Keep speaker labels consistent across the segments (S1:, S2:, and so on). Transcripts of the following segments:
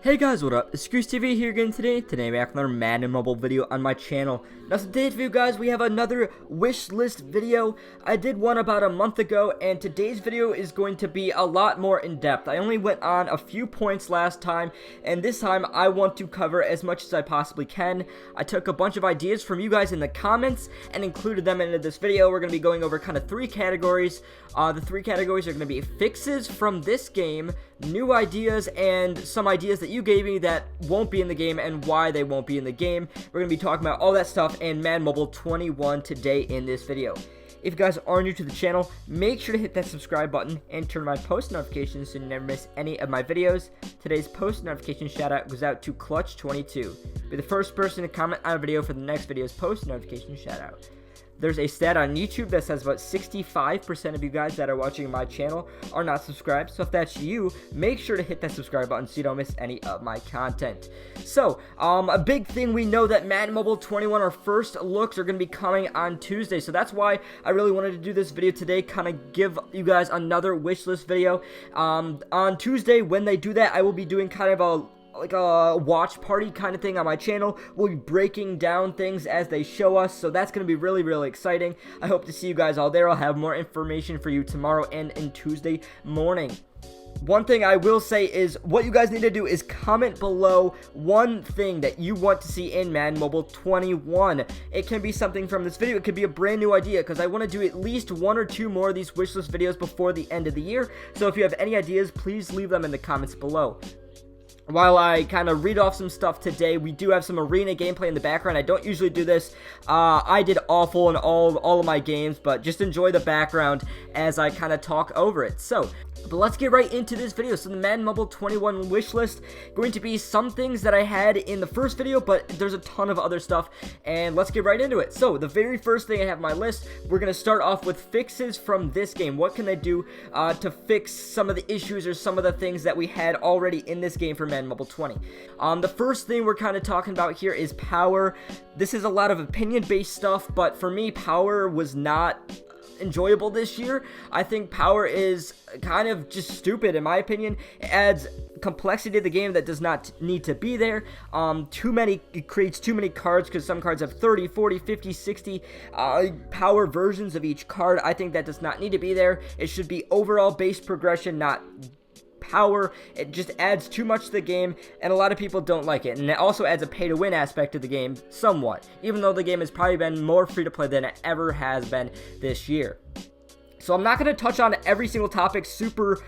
S1: Hey guys, what up? It's Screws TV here again today. Today I'm back with another Madden mobile video on my channel. Now today's video, guys, we have another wish list video. I did one about a month ago, and today's video is going to be a lot more in depth. I only went on a few points last time, and this time I want to cover as much as I possibly can. I took a bunch of ideas from you guys in the comments and included them into this video. We're going to be going over kind of three categories. The three categories are going to be fixes from this game, new ideas, and some ideas that you gave me that won't be in the game and why they won't be in the game. We're going to be talking about all that stuff and Madden Mobile 21 today in this video. If you guys are new to the channel, make sure to hit that subscribe button and turn on my post notifications so you never miss any of my videos. Today's post notification shout out goes out to Clutch22. Be the first person to comment on a video for the next video's post notification shout out. There's a stat on YouTube that says about 65% of you guys that are watching my channel are not subscribed. So if that's you, make sure to hit that subscribe button so you don't miss any of my content. So, a big thing, we know that Madden Mobile 21, our first looks, are going to be coming on Tuesday. So that's why I really wanted to do this video today, kind of give you guys another wish list video. On Tuesday, when they do that, I will be doing kind of a watch party kind of thing on my channel. We'll be breaking down things as they show us, so that's going to be really exciting. I hope to see you guys all there. I'll have more information for you tomorrow and in Tuesday morning. One thing I will say is what you guys need to do is comment below one thing that you want to see in Madden Mobile 21. It can be something from this video. It could be a brand new idea, because I want to do at least one or two more of these wishlist videos before the end of the year. So if you have any ideas, please leave them in the comments below. While I kind of read off some stuff today, we do have some arena gameplay in the background. I don't usually do this. I did awful in all of my games, but just enjoy the background as I kind of talk over it. But let's get right into this video. So the Madden Mobile 21 wish list, going to be some things that I had in the first video, but there's a ton of other stuff, and let's get right into it. So the very first thing I have on my list, we're going to start off with fixes from this game. What can they do to fix some of the issues or some of the things that we had already in this game for Madden Mobile 20? The first thing we're kind of talking about here is power. This is a lot of opinion-based stuff, but for me, power was not enjoyable this year. I think power is kind of just stupid in my opinion. It adds complexity to the game that does not need to be there. It creates too many cards, because some cards have 30, 40, 50, 60 power versions of each card. I think that does not need to be there. It should be overall base progression, not power. It just adds too much to the game, and a lot of people don't like it. And it also adds a pay-to-win aspect to the game somewhat, even though the game has probably been more free-to-play than it ever has been this year. So I'm not going to touch on every single topic super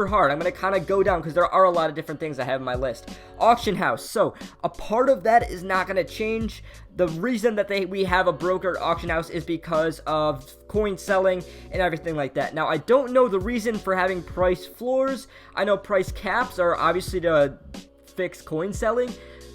S1: hard. I'm going to kind of go down, because there are a lot of different things I have on my list. Auction house. So a part of that is not going to change. The reason that we have a brokered auction house is because of coin selling and everything like that. Now, I don't know the reason for having price floors. I know price caps are obviously to fix coin selling.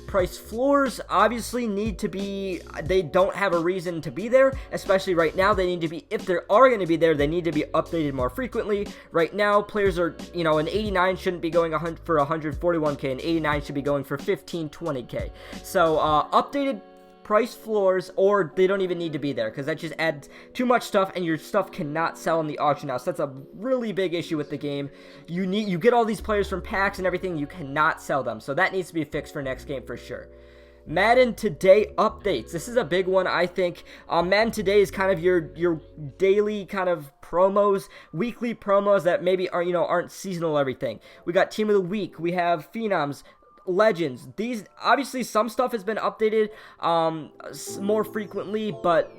S1: Price floors obviously need to be, they don't have a reason to be there, especially right now. They need to be, if they are going to be there, they need to be updated more frequently. Right now, players are, an 89 shouldn't be going for 141k, and 89 should be going for 1520k. So, updated price floors, or they don't even need to be there, because that just adds too much stuff, and your stuff cannot sell in the auction house. That's a really big issue with the game. You get all these players from packs and everything, you cannot sell them, so that needs to be fixed for next game for sure. Madden Today updates. This is a big one, I think. Madden Today is kind of your daily kind of promos, weekly promos that maybe aren't seasonal everything. We got Team of the Week, we have Phenoms, Legends. These, obviously some stuff has been updated more frequently, but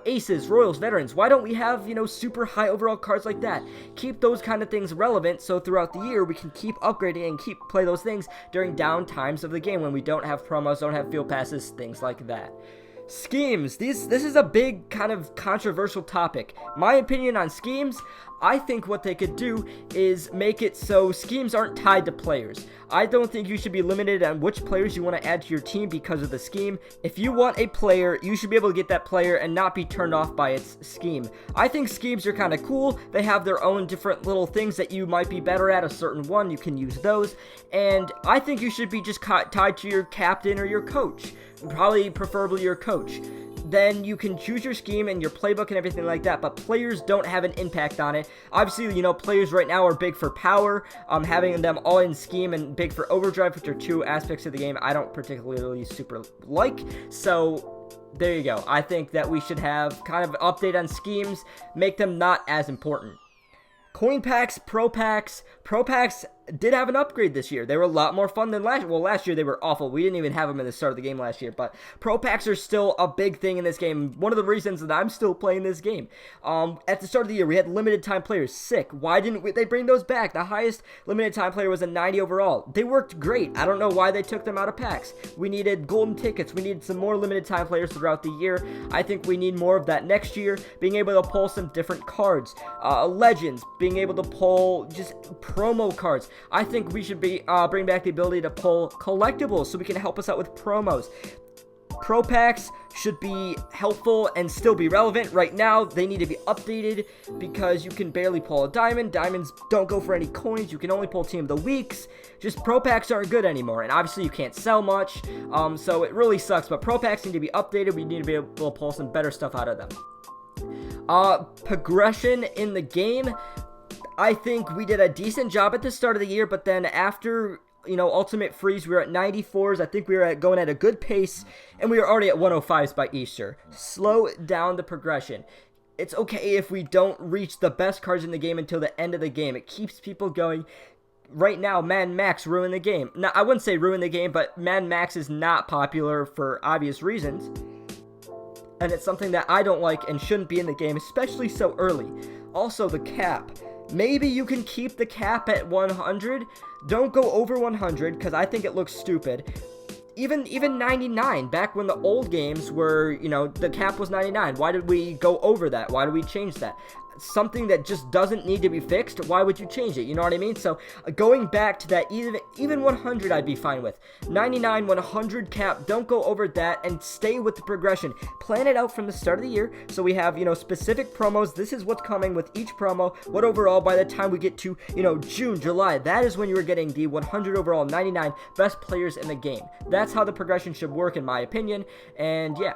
S1: aces, royals, veterans, why don't we have super high overall cards like that? Keep those kind of things relevant, so throughout the year we can keep upgrading and play those things during down times of the game when we don't have promos, don't have field passes, things like that. Schemes. This is a big kind of controversial topic. My opinion on schemes, I think what they could do is make it so schemes aren't tied to players. I don't think you should be limited on which players you want to add to your team because of the scheme. If you want a player, you should be able to get that player and not be turned off by its scheme. I think schemes are kind of cool. They have their own different little things that you might be better at. A certain one, you can use those. And I think you should be just tied to your captain or your coach. Preferably your coach. then you can choose your scheme and your playbook and everything like that, but players don't have an impact on it. Obviously, you know, players right now are big for power, having them all in scheme, and big for overdrive, which are two aspects of the game I don't particularly super like. So there you go. I think that we should have kind of an update on schemes, make them not as important. Coin packs, pro packs did have an upgrade this year. They were a lot more fun than last year. Well, last year they were awful. We didn't even have them in the start of the game last year, but pro packs are still a big thing in this game. One of the reasons that I'm still playing this game. At the start of the year, we had limited time players. Sick. Why didn't they bring those back? The highest limited time player was a 90 overall. They worked great. I don't know why they took them out of packs. We needed golden tickets. We needed some more limited time players throughout the year. I think we need more of that next year. Being able to pull some different cards. Legends. Being able to pull just promo cards. I think we should be bring back the ability to pull collectibles so we can help us out with promos. Pro packs should be helpful and still be relevant. Right now, they need to be updated because you can barely pull a diamond. Diamonds don't go for any coins. You can only pull Team of the Weeks. Just pro packs aren't good anymore, and obviously you can't sell much, so it really sucks. But pro packs need to be updated. We need to be able to pull some better stuff out of them. Progression in the game. I think we did a decent job at the start of the year, but then after, you know, Ultimate Freeze, we were at 94s. I think we were going at a good pace, and we were already at 105s by Easter. Slow down the progression. It's okay if we don't reach the best cards in the game until the end of the game. It keeps people going. Right now, Madden Max ruined the game. Now, I wouldn't say ruined the game, but Madden Max is not popular for obvious reasons. And it's something that I don't like and shouldn't be in the game, especially so early. Also, the cap. Maybe you can keep the cap at 100. Don't go over 100 because I think it looks stupid. Even 99, back when the old games were, you know, the cap was 99. Why did we go over that? Why did we change that? Something that just doesn't need to be fixed, why would you change it? You know what I mean? So going back to that, even 100 I'd be fine with. 99, 100 cap, don't go over that, and stay with the progression. Plan it out from the start of the year so we have, you know, specific promos. This is what's coming with each promo. What overall, by the time we get to, you know, June, July, that is when you are getting the 100 overall, 99 best players in the game. That's how the progression should work in my opinion, and yeah.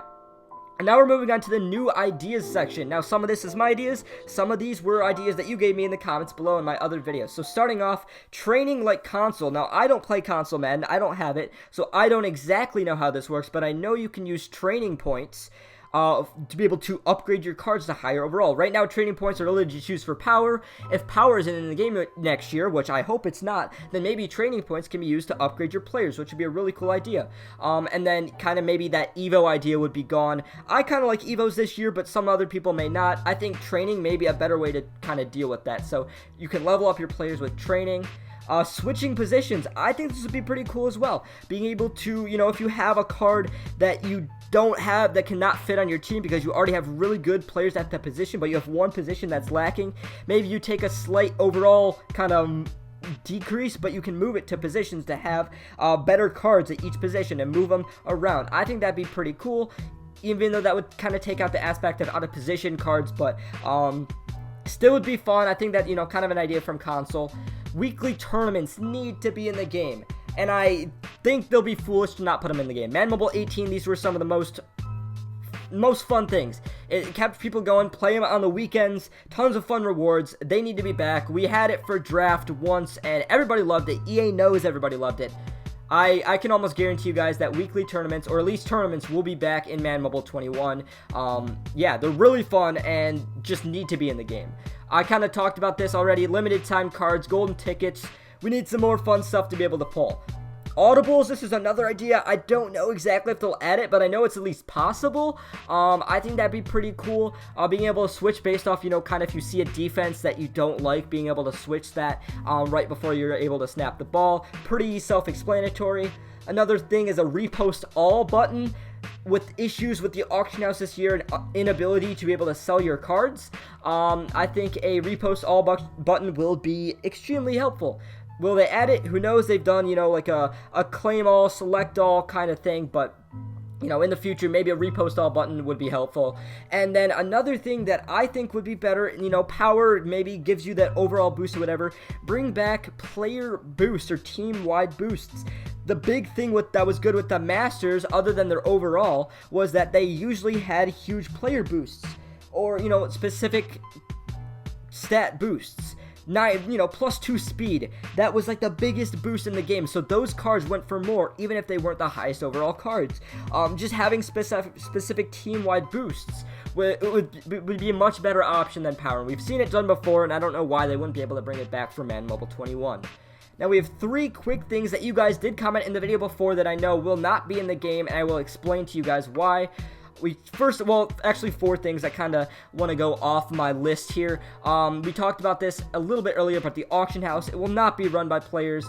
S1: And now we're moving on to the new ideas section. Now, some of this is my ideas. Some of these were ideas that you gave me in the comments below in my other videos. So starting off, training like console. Now, I don't play console Madden. I don't have it. So I don't exactly know how this works, but I know you can use training points to be able to upgrade your cards to higher overall. Right now, training points are only to choose for power. If power isn't in the game next year, which I hope it's not, then maybe training points can be used to upgrade your players, which would be a really cool idea. And then kind of maybe that Evo idea would be gone. I kind of like Evos this year, but some other people may not. I think training may be a better way to kind of deal with that. So you can level up your players with training. Switching positions, I think this would be pretty cool as well. Being able to, you know, if you have a card that you don't have, that cannot fit on your team because you already have really good players at that position, but you have one position that's lacking, maybe you take a slight overall kind of decrease, but you can move it to positions to have better cards at each position and move them around. I think that'd be pretty cool, even though that would kind of take out the aspect of out of position cards, but still would be fun. I think that, you know, kind of an idea from console. Weekly tournaments need to be in the game, and I think they'll be foolish to not put them in the game. Madden Mobile 18, these were some of the most fun things. It kept people going, play them on the weekends, tons of fun rewards. They need to be back. We had it for draft once, and everybody loved it. EA knows everybody loved it. I can almost guarantee you guys that weekly tournaments, or at least tournaments, will be back in Madden Mobile 21. Yeah, they're really fun and just need to be in the game. I kind of talked about this already. Limited time cards, golden tickets. We need some more fun stuff to be able to pull. Audibles, this is another idea. I don't know exactly if they'll add it, but I know it's at least possible. I think that'd be pretty cool. Being able to switch based off, you know, kind of if you see a defense that you don't like, being able to switch that right before you're able to snap the ball. Pretty self-explanatory. Another thing is a repost all button. With issues with the auction house this year and inability to be able to sell your cards, I think a repost all button will be extremely helpful. Will they add it? Who knows? They've done, you know, like a claim all, select all kind of thing, but you know, in the future, maybe a repost all button would be helpful. And then another thing that I think would be better, you know, power maybe gives you that overall boost or whatever. Bring back player boosts or team-wide boosts. the big thing that was good with the Masters, other than their overall, was that they usually had huge player boosts, or, you know, specific stat boosts. +2 speed. That was like the biggest boost in the game. So those cards went for more, even if they weren't the highest overall cards. Just having specific team-wide boosts would be a much better option than power. We've seen it done before, and I don't know why they wouldn't be able to bring it back for Madden Mobile 21. Now we have 3 quick things that you guys did comment in the video before that I know will not be in the game, and I will explain to you guys why. Actually 4 things I kind of want to go off my list here. We talked about this a little bit earlier, but the auction house, it will not be run by players.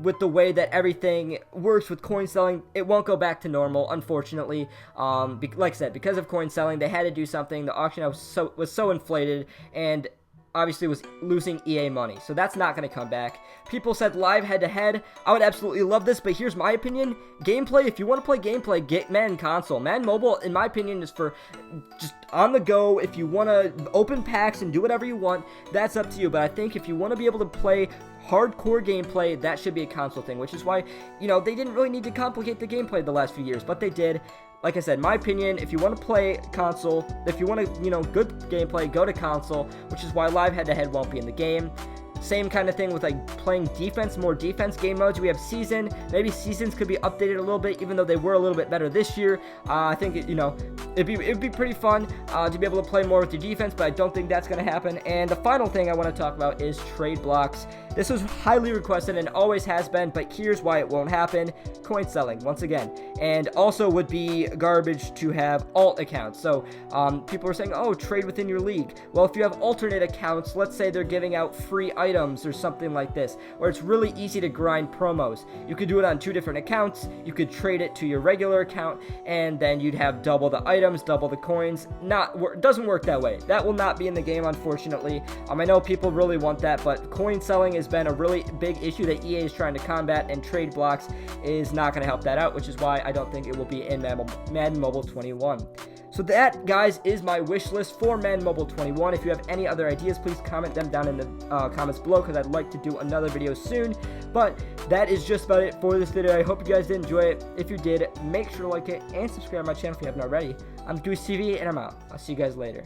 S1: With the way that everything works with coin selling, it won't go back to normal, unfortunately. Like I said, because of coin selling, they had to do something. The auction house was so inflated, and obviously was losing EA money, so that's not going to come back. People said live head-to-head. I would absolutely love this, but here's my opinion. Gameplay, if you want to play gameplay, get Madden console. Madden Mobile, in my opinion, is for just on the go. If you want to open packs and do whatever you want, that's up to you, but I think if you want to be able to play hardcore gameplay, that should be a console thing, which is why, you know, they didn't really need to complicate the gameplay the last few years, but they did. Like I said, my opinion, if you want to play console, if you want to, you know, good gameplay, go to console, which is why live head-to-head won't be in the game. Same kind of thing with like playing defense, more defense game modes. We have season. Maybe seasons could be updated a little bit, even though they were a little bit better this year. I think it'd be pretty fun to be able to play more with your defense, but I don't think that's going to happen. And the final thing I want to talk about is trade blocks. This was highly requested and always has been, but here's why it won't happen. Coin selling, once again. And also would be garbage to have alt accounts. So people are saying, oh, trade within your league. Well, if you have alternate accounts, let's say they're giving out free items or something like this, or it's really easy to grind promos. You could do it on 2 different accounts. You could trade it to your regular account, and then you'd have double the items, double the coins. Doesn't work that way. That will not be in the game, unfortunately. I know people really want that, but coin selling has been a really big issue that EA is trying to combat, and trade blocks is not going to help that out, which is why I don't think it will be in Madden Mobile 21. So that, guys, is my wish list for Madden Mobile 21. If you have any other ideas, please comment them down in the comments below, because I'd like to do another video soon. But that is just about it for this video. I hope you guys did enjoy it. If you did, make sure to like it and subscribe to my channel if you haven't already. I'm Goose TV, and I'm out. I'll see you guys later.